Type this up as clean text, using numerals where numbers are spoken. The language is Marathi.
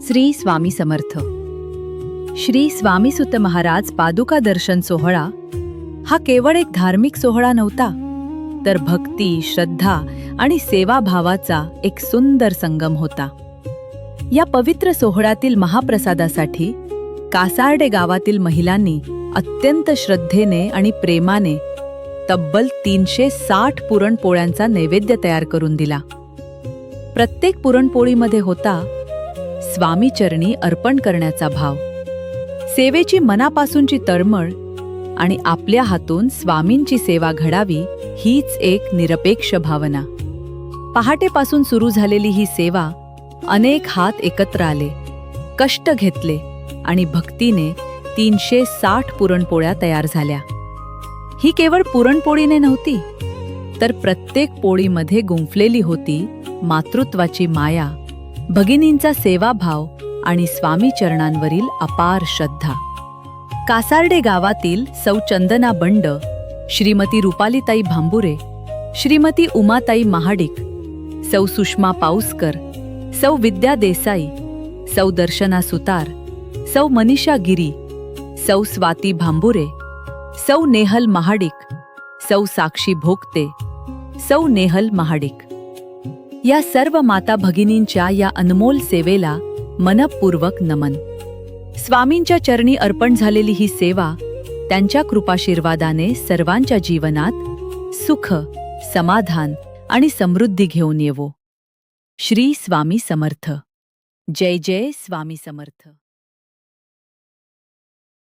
श्री स्वामी समर्थ. श्री स्वामीसुत महाराज पादुका दर्शन सोहळा हा केवळ एक धार्मिक सोहळा नव्हता, तर भक्ती, श्रद्धा आणि सेवाभावाचा एक सुंदर संगम होता. या पवित्र सोहळ्यातील महाप्रसादासाठी कासार्डे गावातील महिलांनी अत्यंत श्रद्धेने आणि प्रेमाने तब्बल 360 पुरणपोळ्यांचा नैवेद्य तयार करून दिला. प्रत्येक पुरणपोळीमध्ये होता स्वामीचरणी अर्पण करण्याचा भाव, सेवेची मनापासूनची तळमळ आणि आपल्या हातून स्वामींची सेवा घडावी हीच एक निरपेक्ष भावना. पहाटेपासून सुरू झालेली ही सेवा अनेक हात एकत्र आले, कष्ट घेतले आणि भक्तीने 360 पुरणपोळ्या तयार झाल्या. ही केवळ पुरणपोळीने नव्हती, तर प्रत्येक पोळीमध्ये गुंफलेली होती मातृत्वाची माया, भगिनींचा सेवाभाव आणि स्वामी चरणांवरील अपार श्रद्धा. कासार्डे गावातील सौ चंदना बंड, श्रीमती रुपालीताई भांबुरे, श्रीमती उमाताई महाडिक, सौ सुषमा पाऊसकर, सौ विद्या देसाई, सौ दर्शना सुतार, सौ मनीषा गिरी, सौ स्वाती भांबुरे, सौ नेहल महाडिक, सौ साक्षी भोगते, सौ नेहल महाडिक या सर्व माता भगिनींच्या या अनमोल सेवेला मनपूर्वक नमन. स्वामींच्या चरणी अर्पण झालेली ही सेवा त्यांच्या कृपाशीर्वादाने सर्वांच्या जीवनात सुख, समाधान आणि समृद्धी घेऊन येवो. श्री स्वामी समर्थ. जय जय स्वामी समर्थ.